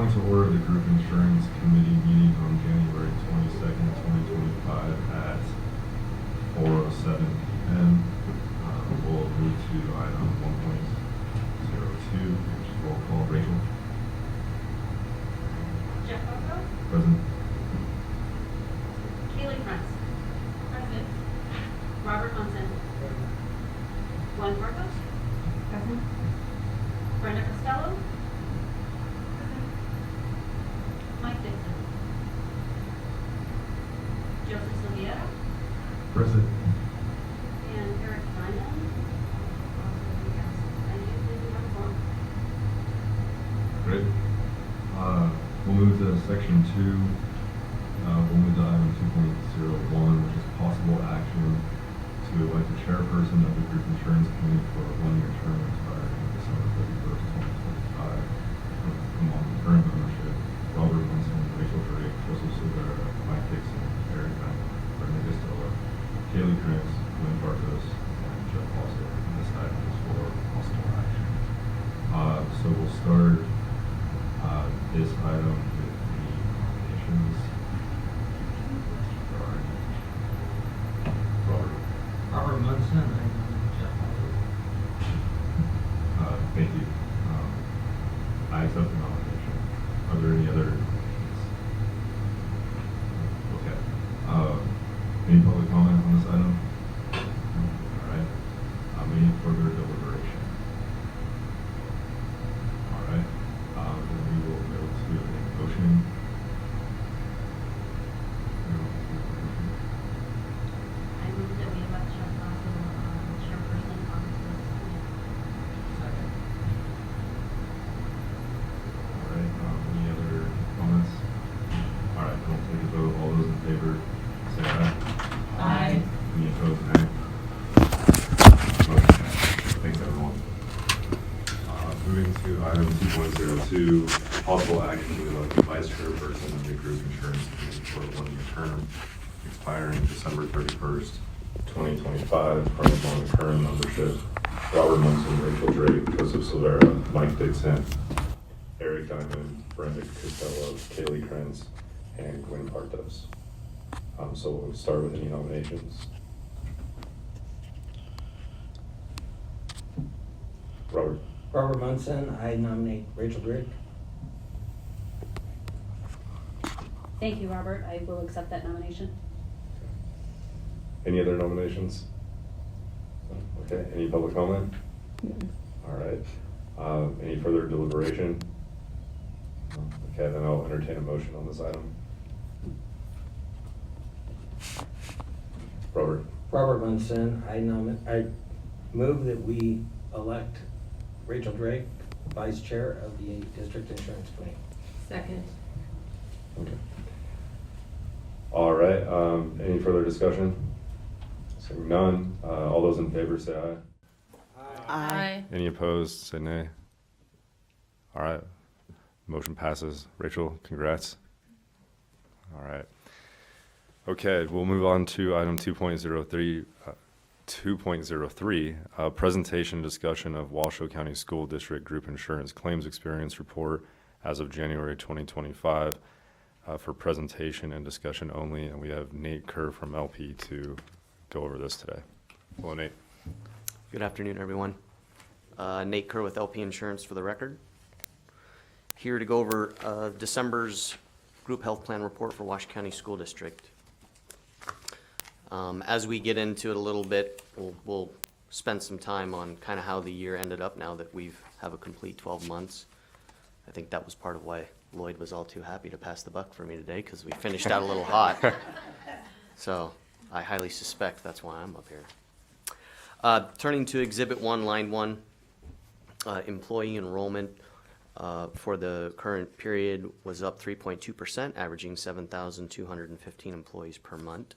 Calling to order the Group Insurance Committee meeting on January 22nd, 2025 at 4:07 p.m. We'll move to item 1.02, which is roll call. Rachel? Jeff Bosco? Present. Kaylee Prince? Present. Robert Munson? Glenn Marcos? Present. Brenda Costello? Present. Mike Dixon? Joseph Silviera? Present. And Eric Diamond? Also yes. And you did have a form. Great. We'll move to section 2. We'll move to item 2.01, which is possible action to elect a chairperson of the Group Insurance Committee for a 1-year term expiring December 31st, 2025. Among current membership, Robert Munson, Rachel Drake, Joseph Silvera, Mike Dixon, Eric Diamond, Brenda Costello, Kaylee Prince, Glenn Bartos, and Jeff Foster. And this item is for possible action. So we'll start this item with the nominations. Robert Munson, I nominate Jeff Bosco. Thank you. I accept the nomination. Are there any other? Okay. Any public comment on this item? All right. Any further deliberation? All right. Then we will go to a motion. I move that we elect Jeff Bosco, chairperson of this committee. Second. All right. Any other comments? All right. I'll take a vote. All those in favor, say aye. Aye. Any opposed, nay. Motion passed. Thanks, everyone. Moving to item 2.02, possible action to elect the vice chairperson of the Group Insurance Committee for a 1-year term expiring December 31st, 2025, from among current membership, Robert Munson, Rachel Drake, Joseph Silvera, Mike Dixon, Eric Diamond, Brenda Costello, Kaylee Prince, and Gwen Bartos. So we'll start with any nominations. Robert? Robert Munson, I nominate Rachel Drake. Thank you, Robert. I will accept that nomination. Any other nominations? Okay, any public comment? All right. Any further deliberation? Okay, then I'll entertain a motion on this item. Robert? Robert Munson, I move that we elect Rachel Drake, Vice Chair of the District Insurance Committee. Second. Okay. All right, any further discussion? Seeing none, all those in favor say aye. Aye. Any opposed, say nay. All right, motion passes. Rachel, congrats. All right. Okay, we'll move on to item 2.03, presentation discussion of Washoe County School District Group Insurance Claims Experience Report as of January 2025 for presentation and discussion only. And we have Nate Kerr from LP to go over this today. Hello, Nate. Good afternoon, everyone. Nate Kerr with LP Insurance for the record. Here to go over December's group health plan report for Washoe County School District. As we get into it a little bit, we'll spend some time on kind of how the year ended up now that we have a complete 12 months. I think that was part of why Lloyd was all too happy to pass the buck for me today, because we finished out a little hot. So I highly suspect that's why I'm up here. Turning to Exhibit 1, Line 1, employee enrollment for the current period was up 3.2%, averaging 7,215 employees per month.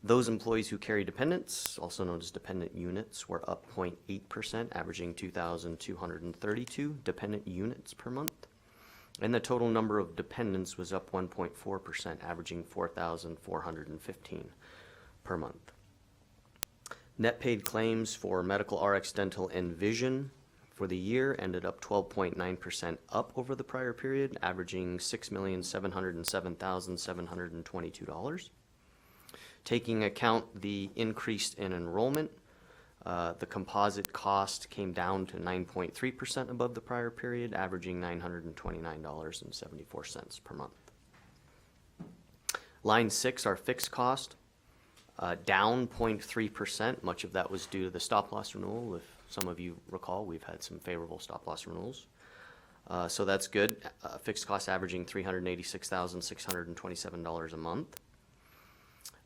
Those employees who carry dependents, also known as dependent units, were up 0.8%, averaging 2,232 dependent units per month. And the total number of dependents was up 1.4%, averaging 4,415 per month. Net paid claims for medical, RX, dental, and vision for the year ended up 12.9% up over the prior period, averaging $6,707,722. Taking account the increase in enrollment, the composite cost came down to 9.3% above the prior period, averaging $929.74 per month. Line 6, our fixed cost, down 0.3%. Much of that was due to the stop-loss renewal. If some of you recall, we've had some favorable stop-loss renewals. So that's good. Fixed cost averaging $386,627 a month.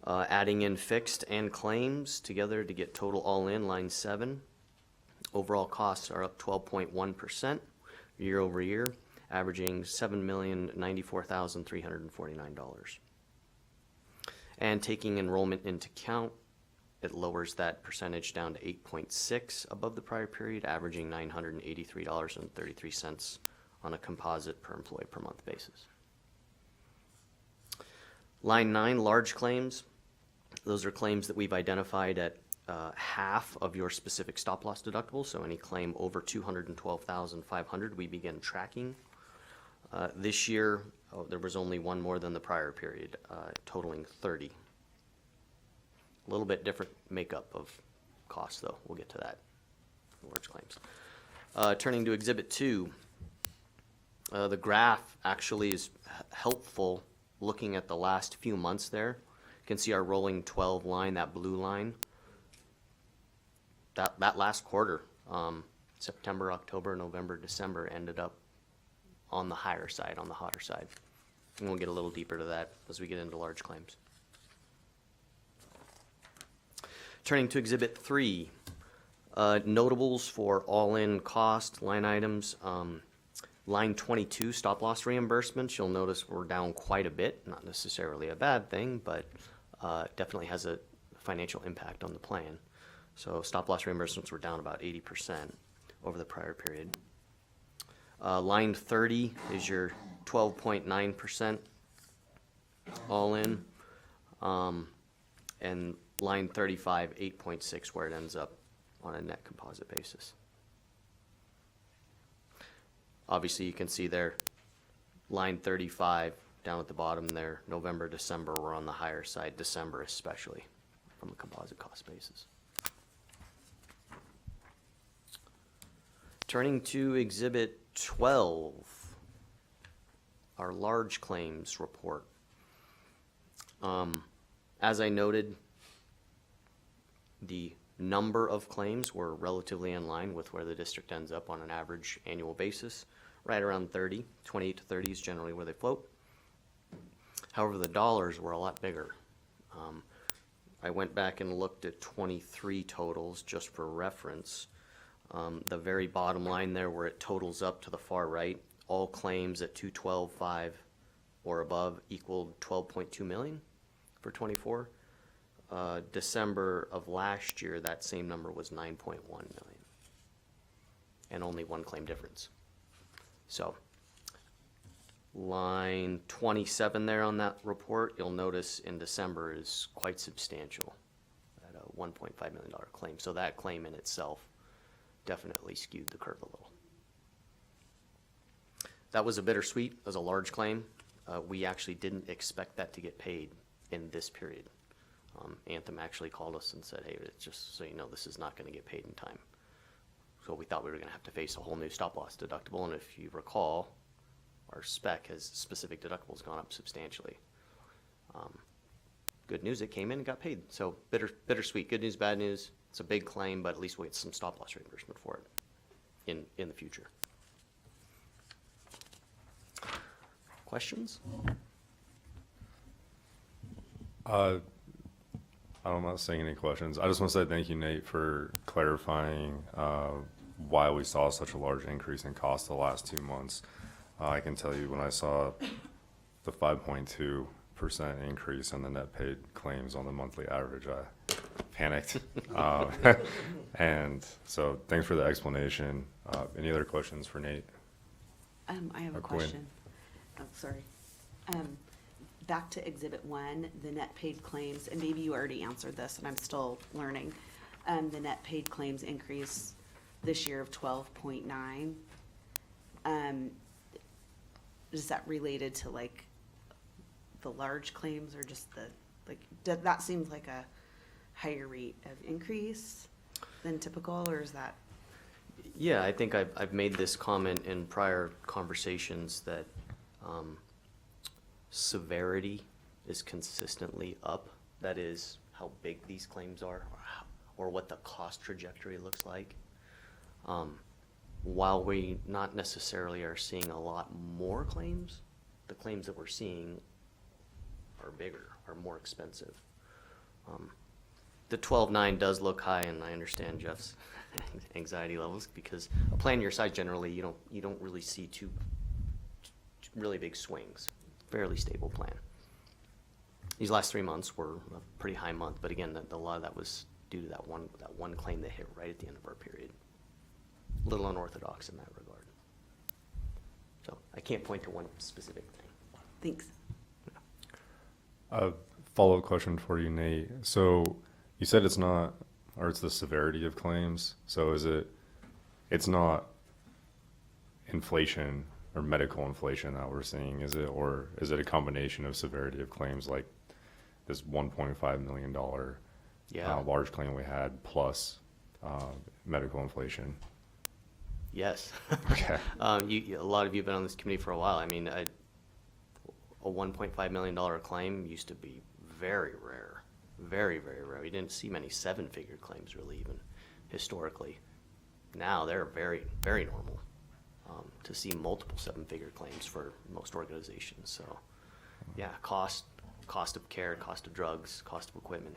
Adding in fixed and claims together to get total all-in, line 7. Overall costs are up 12.1% year over year, averaging $7,094,349. And taking enrollment into account, it lowers that percentage down to 8.6 above the prior period, averaging $983.33 on a composite per employee per month basis. Line 9, large claims. Those are claims that we've identified at half of your specific stop-loss deductible, so any claim over $212,500 we begin tracking. This year, there was only one more than the prior period, totaling 30. A little bit different makeup of costs, though. We'll get to that. Large claims. Turning to Exhibit 2, the graph actually is helpful looking at the last few months there. You can see our rolling 12 line, that blue line. That last quarter, September, October, November, December, ended up on the higher side, on the hotter side. And we'll get a little deeper to that as we get into large claims. Turning to Exhibit 3, notables for all-in cost line items. Line 22, stop-loss reimbursements, you'll notice we're down quite a bit. Not necessarily a bad thing, but definitely has a financial impact on the plan. So stop-loss reimbursements were down about 80% over the prior period. Line 30 is your 12.9% all-in. And line 35, 8.6, where it ends up on a net composite basis. Obviously, you can see there, line 35 down at the bottom there, November, December, we're on the higher side, December especially, from a composite cost basis. Turning to Exhibit 12, our large claims report. As I noted, the number of claims were relatively in line with where the district ends up on an average annual basis, right around 30. 28 to 30 is generally where they float. However, the dollars were a lot bigger. I went back and looked at 23 totals just for reference. The very bottom line there where it totals up to the far right, all claims at 212.5 or above equaled 12.2 million for 24. December of last year, that same number was 9.1 million, and only one claim difference. So, line 27 there on that report, you'll notice in December is quite substantial at a $1.5 million claim. So that claim in itself definitely skewed the curve a little. That was a bittersweet, it was a large claim. We actually didn't expect that to get paid in this period. Anthem actually called us and said, hey, just so you know, this is not going to get paid in time. So we thought we were going to have to face a whole new stop-loss deductible, and if you recall, our spec has specific deductibles gone up substantially. Good news, it came in and got paid. So bittersweet. Good news, bad news. It's a big claim, but at least we'll get some stop-loss reimbursement for it in the future. Questions? I'm not saying any questions. I just want to say thank you, Nate, for clarifying why we saw such a large increase in cost the last 2 months. I can tell you when I saw the 5.2% increase in the net paid claims on the monthly average, I panicked. And so thanks for the explanation. Any other questions for Nate? I have a Quinn. question. Oh, sorry. Back to Exhibit 1, the net paid claims, and maybe you already answered this, and I'm still learning. The net paid claims increase this year of 12.9. Is that related to like the large claims or just the, like, that seems like a higher rate of increase than typical, or is that? Yeah, I think I've made this comment in prior conversations that severity is consistently up. That is how big these claims are, or what the cost trajectory looks like. While we not necessarily are seeing a lot more claims, the claims that we're seeing are bigger, are more expensive. The 12.9 does look high, and I understand Jeff's anxiety levels, because a plan your size, generally, you don't really see two really big swings. Fairly stable plan. These last 3 months were a pretty high month, but again, a lot of that was due to that one claim that hit right at the end of our period. A little unorthodox in that regard. So I can't point to one specific thing. Thanks. A follow-up question for you, Nate. So you said it's not, or it's the severity of claims. So it's not inflation or medical inflation that we're seeing, is it? Or is it a combination of severity of claims, like this $1.5 million large claim we had plus medical inflation? Yes. Okay. A lot of you have been on this committee for a while. I mean, a $1.5 million claim used to be very rare. Very, very rare. We didn't see many seven-figure claims, really, even historically. Now they're very, very normal to see multiple seven-figure claims for most organizations. So, yeah, cost of care, cost of drugs, cost of equipment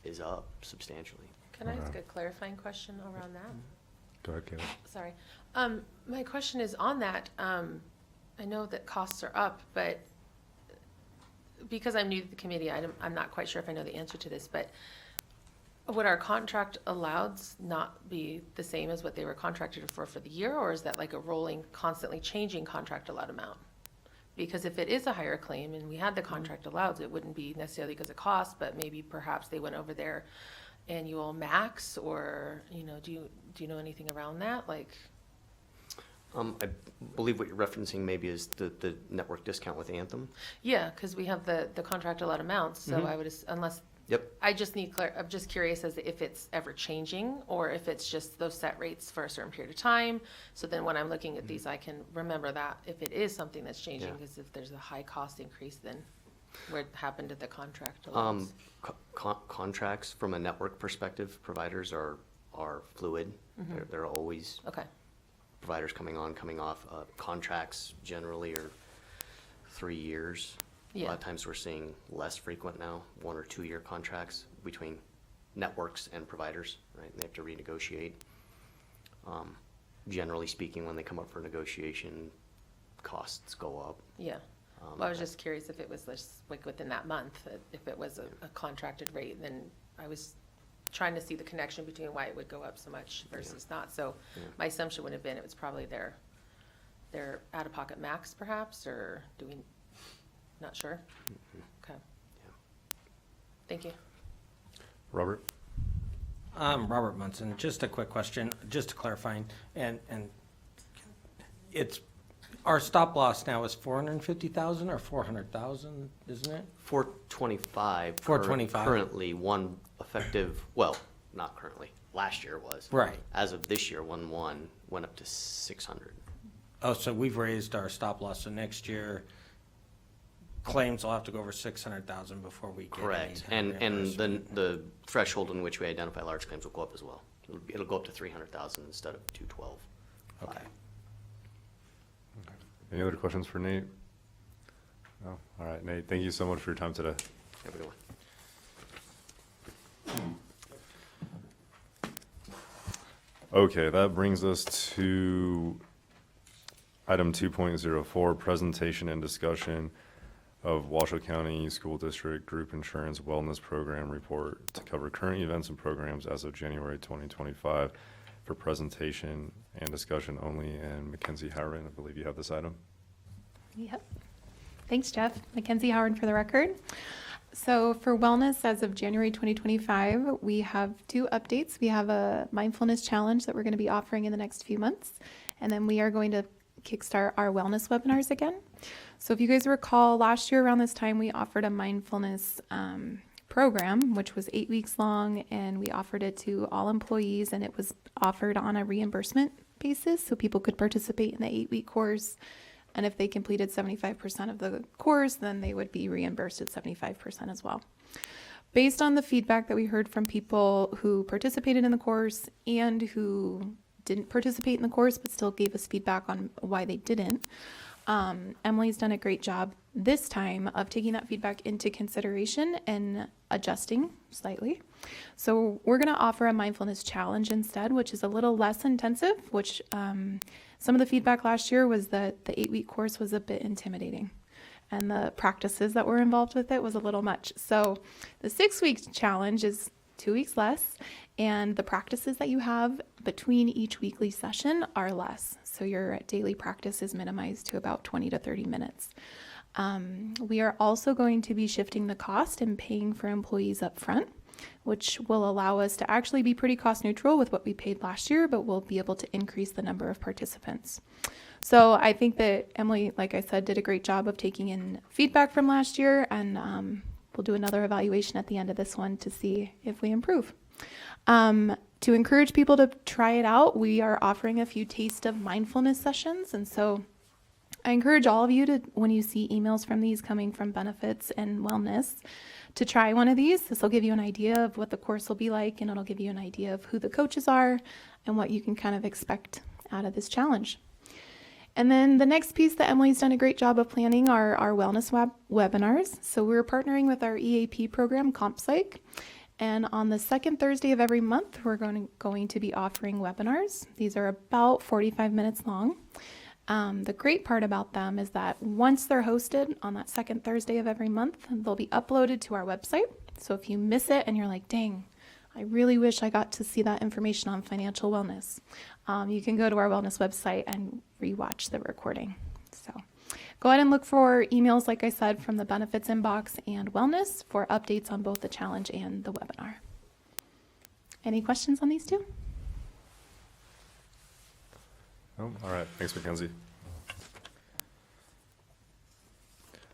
is up substantially. Can I ask a clarifying question around that? Go ahead, Kayla. Sorry. My question is on that. I know that costs are up, but because I'm new to the committee, I'm not quite sure if I know the answer to this, but would our contract alloweds not be the same as what they were contracted for the year, or is that like a rolling, constantly changing contract allowed amount? Because if it is a higher claim and we had the contract alloweds, it wouldn't be necessarily because of cost, but maybe perhaps they went over their annual max, or, do you know anything around that? Like, I believe what you're referencing maybe is the network discount with Anthem. yeah, because we have the contract allowed amounts, so I would, unless, Yep. I just need I'm just curious as to if it's ever changing, or if it's just those set rates for a certain period of time. So then when I'm looking at these, I can remember that if it is something that's changing, Yeah. because if there's a high cost increase, then what happened to the contract allowance? Contracts from a network perspective, providers are fluid. They're always Okay, providers coming on, coming off. Contracts generally are 3 years. A Yeah. lot of times we're seeing less frequent now, 1 or 2 year contracts between networks and providers, right? And they have to renegotiate. Generally speaking, when they come up for negotiation, costs go up. yeah. Well, I was just curious if it was just like within that month, if it was a contracted rate, then I was trying to see the connection between why it would go up so much versus not. So Yeah. my assumption would have been it was probably their out-of-pocket max perhaps, or not sure? Okay. Yeah. Thank you. Robert? Robert Munson, just a quick question, just clarifying, and it's, our stop loss now is 450,000 or 400,000, isn't it? 425. 425. Currently, one effective, well, not currently, last year was. Right. As of this year, 1/1 went up to 600. Oh, so we've raised our stop loss, so next year claims will have to go over 600,000 before we get any Correct. kind of And reimbursement. the threshold in which we identify large claims will go up as well. It'll go up to 300,000 instead of 212. Okay. Any other questions for Nate? No? All right, Nate, thank you so much for your time today. Have a good one. Okay, that brings us to item 2.04, presentation and discussion of Washoe County School District Group Insurance Wellness Program Report to cover current events and programs as of January 2025. For presentation and discussion only, and Mackenzie Howard, I believe you have this item. Yep. Thanks, Jeff. Mackenzie Howard for the record. So for wellness, as of January 2025, we have 2 updates. We have a mindfulness challenge that we're going to be offering in the next few months. And then we are going to kickstart our wellness webinars again. So if you guys recall, last year around this time, we offered a mindfulness program, which was 8 weeks long, and we offered it to all employees, and it was offered on a reimbursement basis, so people could participate in the 8-week course. And if they completed 75% of the course, then they would be reimbursed at 75% as well. Based on the feedback that we heard from people who participated in the course and who didn't participate in the course but still gave us feedback on why they didn't, Emily's done a great job this time of taking that feedback into consideration and adjusting slightly. So we're going to offer a mindfulness challenge instead, which is a little less intensive, which some of the feedback last year was that the 8-week course was a bit intimidating and the practices that were involved with it was a little much. So the 6-week challenge is 2 weeks less, and the practices that you have between each weekly session are less. So your daily practice is minimized to about 20 to 30 minutes. We are also going to be shifting the cost and paying for employees up front, which will allow us to actually be pretty cost neutral with what we paid last year, but we'll be able to increase the number of participants. So I think that Emily, like I said, did a great job of taking in feedback from last year, and we'll do another evaluation at the end of this one to see if we improve. To encourage people to try it out, we are offering a few taste of mindfulness sessions. And so I encourage all of you to, when you see emails from these coming from benefits and wellness, to try one of these. This will give you an idea of what the course will be like, and it'll give you an idea of who the coaches are and what you can kind of expect out of this challenge. And then the next piece that Emily's done a great job of planning are our wellness webinars. So we're partnering with our EAP program, CompPsych. And on the second Thursday of every month, we're going to be offering webinars. These are about 45 minutes long. The great part about them is that once they're hosted on that second Thursday of every month, they'll be uploaded to our website. So if you miss it and you're like, dang, I really wish I got to see that information on financial wellness, you can go to our wellness website and rewatch the recording. So go ahead and look for emails, like I said, from the benefits inbox and wellness for updates on both the challenge and the webinar. Any questions on these two? Oh, all right. Thanks, Mackenzie.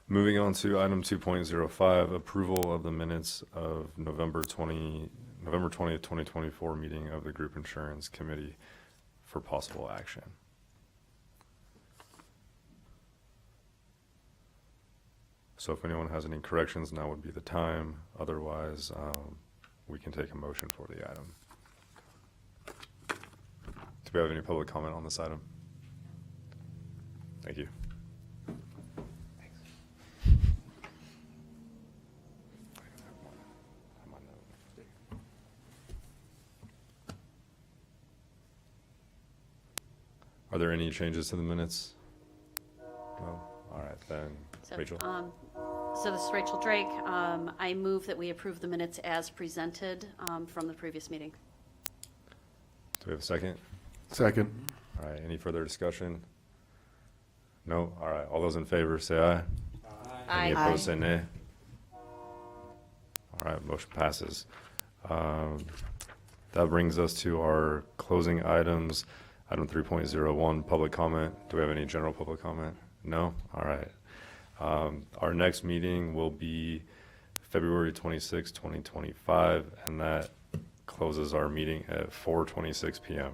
Moving on to item 2.05, approval of the minutes of November 20th, 2024 meeting of the Group Insurance Committee for possible action. So if anyone has any corrections, now would be the time. Otherwise, we can take a motion for the item. Do we have any public comment on this item? Thank you. Are there any changes to the minutes? No? All right, then. So, Rachel? So this is Rachel Drake. I move that we approve the minutes as presented from the previous meeting. Do we have a second? Second. All right, any further discussion? No? All right, all those in favor say aye. Aye. Any opposed say nay. All right, motion passes. That brings us to our closing items. Item 3.01, public comment. Do we have any general public comment? No? All right. Our next meeting will be February 26, 2025, and that closes our meeting at 4:26 p.m.